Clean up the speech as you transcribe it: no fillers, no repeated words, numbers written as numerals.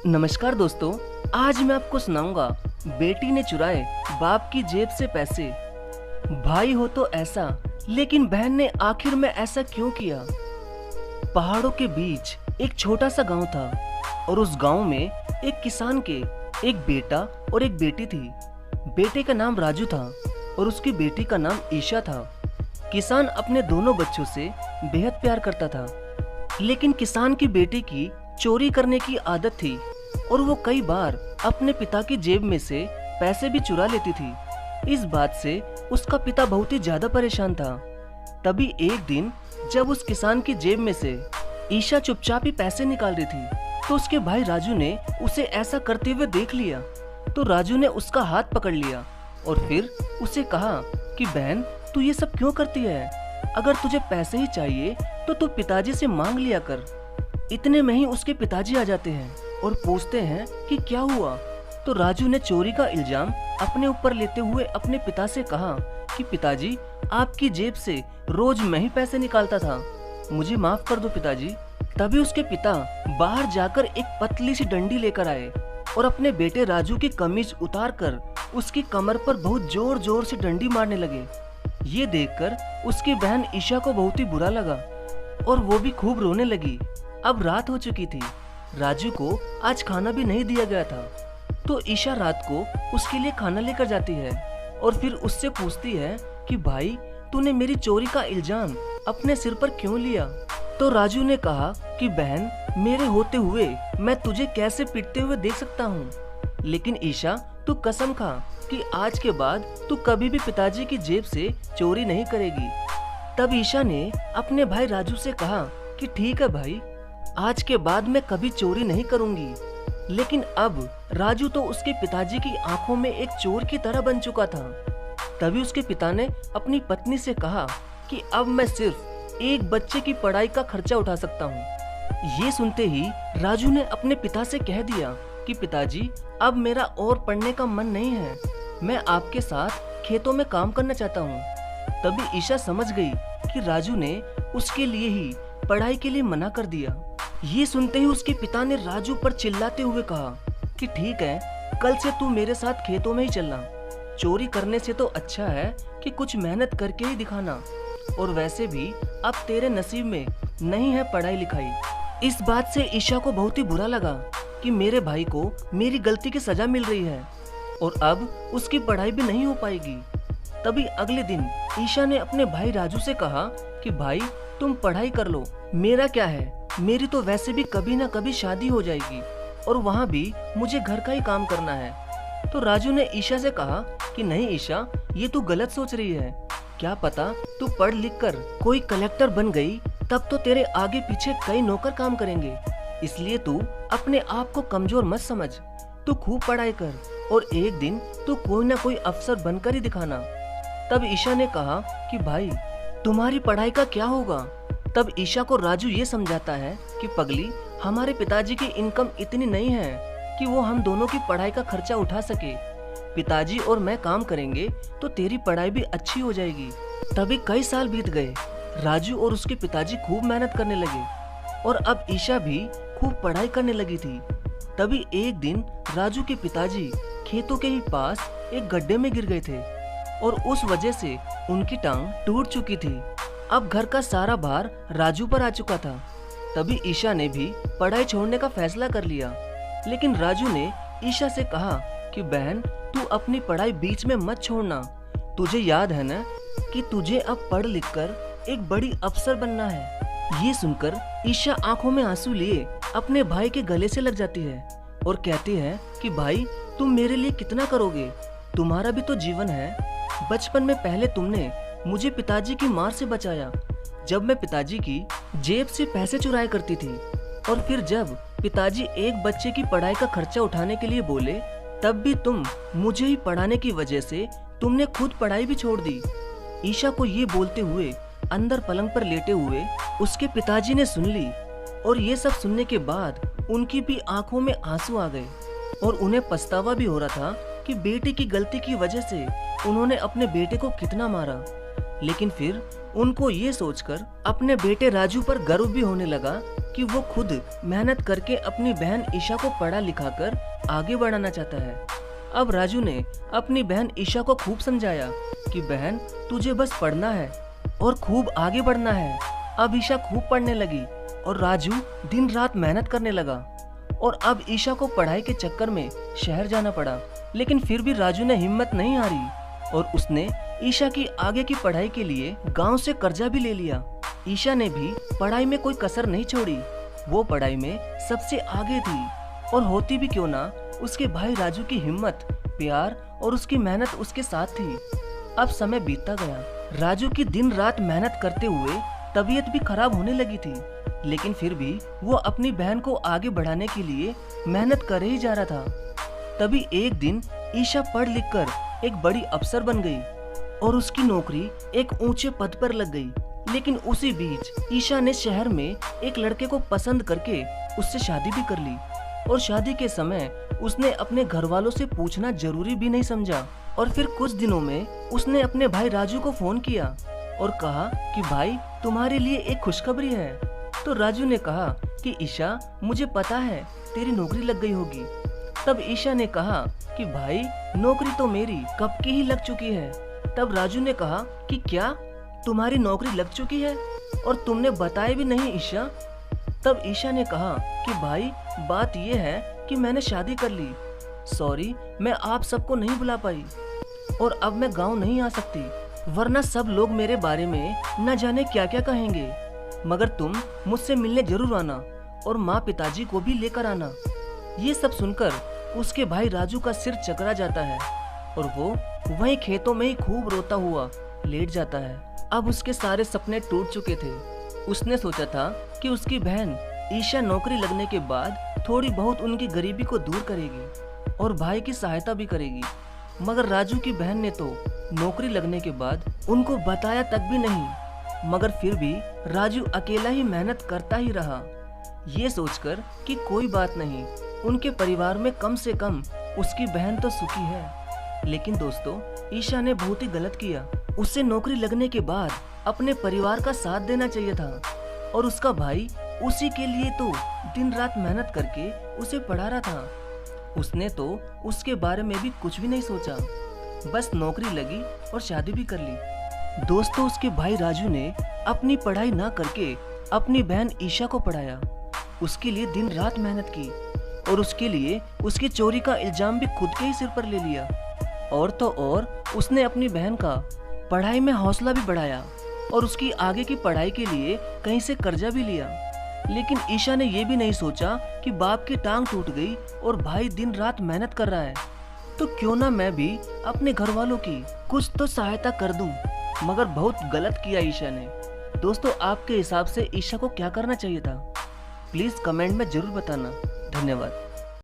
नमस्कार दोस्तों। आज मैं आपको सुनाऊंगा बेटी ने चुराए बाप की जेब से पैसे। भाई हो तो ऐसा, लेकिन बहन ने आखिर में ऐसा क्यों किया। पहाड़ों के बीच एक छोटा सा गांव था और उस गांव में एक किसान के एक बेटा और एक बेटी थी। बेटे का नाम राजू था और उसकी बेटी का नाम ईशा था। किसान अपने दोनों बच्चों से बेहद प्यार करता था, लेकिन किसान की बेटी की चोरी करने की आदत थी और वो कई बार अपने पिता की जेब में से पैसे भी चुरा लेती थी। इस बात से उसका पिता बहुत ही ज्यादा परेशान था। तभी एक दिन जब उस किसान की जेब में से ईशा चुपचाप ही पैसे निकाल रही थी, तो उसके भाई राजू ने उसे ऐसा करते हुए देख लिया। तो राजू ने उसका हाथ पकड़ लिया और फिर उसे कहा कि बहन, तू ये सब क्यों करती है? अगर तुझे पैसे ही चाहिए तो तू पिताजी से मांग लिया कर। इतने में ही उसके पिताजी आ जाते हैं और पूछते हैं कि क्या हुआ। तो राजू ने चोरी का इल्जाम अपने ऊपर लेते हुए अपने पिता से कहा कि पिताजी, आपकी जेब से रोज मैं ही पैसे निकालता था, मुझे माफ कर दो पिताजी। तभी उसके पिता बाहर जाकर एक पतली सी डंडी लेकर आए और अपने बेटे राजू की कमीज उतार कर उसकी कमर पर बहुत जोर जोर से डंडी मारने लगे। ये देखकर उसकी बहन ईशा को बहुत ही बुरा लगा और वो भी खूब रोने लगी। अब रात हो चुकी थी। राजू को आज खाना भी नहीं दिया गया था, तो ईशा रात को उसके लिए खाना लेकर जाती है और फिर उससे पूछती है कि भाई, तूने मेरी चोरी का इल्जाम अपने सिर पर क्यों लिया? तो राजू ने कहा कि बहन, मेरे होते हुए मैं तुझे कैसे पिटते हुए देख सकता हूँ, लेकिन ईशा, तू कसम खा कि आज के बाद तू कभी भी पिताजी की जेब से चोरी नहीं करेगी। तब ईशा ने अपने भाई राजू से कहा कि ठीक है भाई, आज के बाद मैं कभी चोरी नहीं करूंगी। लेकिन अब राजू तो उसके पिताजी की आंखों में एक चोर की तरह बन चुका था। तभी उसके पिता ने अपनी पत्नी से कहा कि अब मैं सिर्फ एक बच्चे की पढ़ाई का खर्चा उठा सकता हूँ। ये सुनते ही राजू ने अपने पिता से कह दिया कि पिताजी, अब मेरा और पढ़ने का मन नहीं है, मैं आपके साथ खेतों में काम करना चाहता हूँ। तभी ईशा समझ गई कि राजू ने उसके लिए ही पढ़ाई के लिए मना कर दिया। ये सुनते ही उसके पिता ने राजू पर चिल्लाते हुए कहा कि ठीक है, कल से तू मेरे साथ खेतों में ही चलना। चोरी करने से तो अच्छा है कि कुछ मेहनत करके ही दिखाना, और वैसे भी अब तेरे नसीब में नहीं है पढ़ाई लिखाई। इस बात से ईशा को बहुत ही बुरा लगा कि मेरे भाई को मेरी गलती की सजा मिल रही है और अब उसकी पढ़ाई भी नहीं हो पाएगी। तभी अगले दिन ईशा ने अपने भाई राजू से कहा कि भाई, तुम पढ़ाई कर लो, मेरा क्या है, मेरी तो वैसे भी कभी ना कभी शादी हो जाएगी और वहाँ भी मुझे घर का ही काम करना है। तो राजू ने ईशा से कहा कि नहीं ईशा, ये तू गलत सोच रही है। क्या पता तू पढ़ लिख कर कोई कलेक्टर बन गई, तब तो तेरे आगे पीछे कई नौकर काम करेंगे। इसलिए तू अपने आप को कमजोर मत समझ, तू खूब पढ़ाई कर और एक दिन तू कोई ना कोई अफसर बनकर ही दिखाना। तब ईशा ने कहा कि भाई, तुम्हारी पढ़ाई का क्या होगा? तब ईशा को राजू ये समझाता है कि पगली, हमारे पिताजी की इनकम इतनी नहीं है कि वो हम दोनों की पढ़ाई का खर्चा उठा सके। पिताजी और मैं काम करेंगे तो तेरी पढ़ाई भी अच्छी हो जाएगी। तभी कई साल बीत गए। राजू और उसके पिताजी खूब मेहनत करने लगे और अब ईशा भी खूब पढ़ाई करने लगी थी। तभी एक दिन राजू के पिताजी खेतों के ही पास एक गड्ढे में गिर गए थे और उस वजह से उनकी टांग टूट चुकी थी। अब घर का सारा भार राजू पर आ चुका था। तभी ईशा ने भी पढ़ाई छोड़ने का फैसला कर लिया, लेकिन राजू ने ईशा से कहा कि बहन, तू अपनी पढ़ाई बीच में मत छोड़ना। तुझे याद है ना कि तुझे अब पढ़ लिख कर एक बड़ी अफसर बनना है। ये सुनकर ईशा आंखों में आंसू लिए अपने भाई के गले से लग जाती है और कहती है कि भाई, तुम मेरे लिए कितना करोगे? तुम्हारा भी तो जीवन है। बचपन में पहले तुमने मुझे पिताजी की मार से बचाया, जब मैं पिताजी की जेब से पैसे चुराया करती थी, और फिर जब पिताजी एक बच्चे की पढ़ाई का खर्चा उठाने के लिए बोले, तब भी तुम मुझे ही पढ़ाने की वजह से तुमने खुद पढ़ाई भी छोड़ दी। ईशा को ये बोलते हुए अंदर पलंग पर लेटे हुए उसके पिताजी ने सुन ली और ये सब सुनने के बाद उनकी भी आंखों में आंसू आ गए और उन्हें पछतावा भी हो रहा था कि बेटे की गलती की वजह से उन्होंने अपने बेटे को कितना मारा। लेकिन फिर उनको ये सोचकर अपने बेटे राजू पर गर्व भी होने लगा कि वो खुद मेहनत करके अपनी बहन ईशा को पढ़ा लिखा कर आगे बढ़ाना चाहता है। अब राजू ने अपनी बहन ईशा को खूब समझाया कि बहन तुझे बस पढ़ना है और खूब आगे बढ़ना है। अब ईशा खूब पढ़ने लगी और राजू दिन रात मेहनत करने लगा और अब ईशा को पढ़ाई के चक्कर में शहर जाना पड़ा। लेकिन फिर भी राजू ने हिम्मत नहीं हारी और उसने ईशा की आगे की पढ़ाई के लिए गांव से कर्जा भी ले लिया। ईशा ने भी पढ़ाई में कोई कसर नहीं छोड़ी, वो पढ़ाई में सबसे आगे थी और होती भी क्यों ना, उसके भाई राजू की हिम्मत, प्यार और उसकी मेहनत उसके साथ थी। अब समय बीतता गया, राजू की दिन रात मेहनत करते हुए तबीयत भी खराब होने लगी थी, लेकिन फिर भी वो अपनी बहन को आगे बढ़ाने के लिए मेहनत कर ही जा रहा था। तभी एक दिन ईशा पढ़ लिख कर एक बड़ी अफसर बन गई और उसकी नौकरी एक ऊंचे पद पर लग गई। लेकिन उसी बीच ईशा ने शहर में एक लड़के को पसंद करके उससे शादी भी कर ली और शादी के समय उसने अपने घर वालों से पूछना जरूरी भी नहीं समझा और फिर कुछ दिनों में उसने अपने भाई राजू को फोन किया और कहा कि भाई तुम्हारे लिए एक खुशखबरी है। तो राजू ने कहा कि ईशा मुझे पता है तेरी नौकरी लग गई होगी। तब ईशा ने कहा कि भाई नौकरी तो मेरी कब की ही लग चुकी है। तब राजू ने कहा कि क्या तुम्हारी नौकरी लग चुकी है और तुमने बताया भी नहीं ईशा। तब ईशा ने कहा कि भाई बात यह है कि मैंने शादी कर ली, सॉरी मैं आप सबको नहीं बुला पाई और अब मैं गांव नहीं आ सकती, वरना सब लोग मेरे बारे में न जाने क्या क्या कहेंगे। मगर तुम मुझसे मिलने जरूर आना और माँ पिताजी को भी लेकर आना। ये सब सुनकर उसके भाई राजू का सिर चकरा जाता है और वो वहीं खेतों में ही खूब रोता हुआ लेट जाता है। अब उसके सारे सपने टूट चुके थे। उसने सोचा था कि उसकी बहन ईशा नौकरी लगने के बाद थोड़ी बहुत उनकी गरीबी को दूर करेगी और भाई की सहायता भी करेगी, मगर राजू की बहन ने तो नौकरी लगने के बाद उनको बताया तक भी नहीं। मगर फिर भी राजू अकेला ही मेहनत करता ही रहा, ये सोचकर कि कोई बात नहीं, उनके परिवार में कम से कम उसकी बहन तो सुखी है। लेकिन दोस्तों, ईशा ने बहुत ही गलत किया। उसे नौकरी लगने के बाद अपने परिवार का साथ देना चाहिए था और उसका भाई उसी के लिए तो दिन रात मेहनत करके उसे पढ़ा रहा था। उसने तो उसके बारे में भी कुछ भी नहीं सोचा, बस नौकरी लगी और शादी भी कर ली। दोस्तों, उसके भाई राजू ने अपनी पढ़ाई ना करके अपनी बहन ईशा को पढ़ाया, उसके लिए दिन रात मेहनत की और उसके लिए उसकी चोरी का इल्जाम भी खुद के ही सिर पर ले लिया। और तो और उसने अपनी बहन का पढ़ाई में हौसला भी बढ़ाया और उसकी आगे की पढ़ाई के लिए कहीं से कर्जा भी लिया। लेकिन ईशा ने यह भी नहीं सोचा कि बाप की टांग टूट गई और भाई दिन रात मेहनत कर रहा है, तो क्यों ना मैं भी अपने घर वालों की कुछ तो सहायता कर दूं। मगर बहुत गलत किया ईशा ने। दोस्तों, आपके हिसाब से ईशा को क्या करना चाहिए था? प्लीज कमेंट में जरूर बताना। धन्यवाद।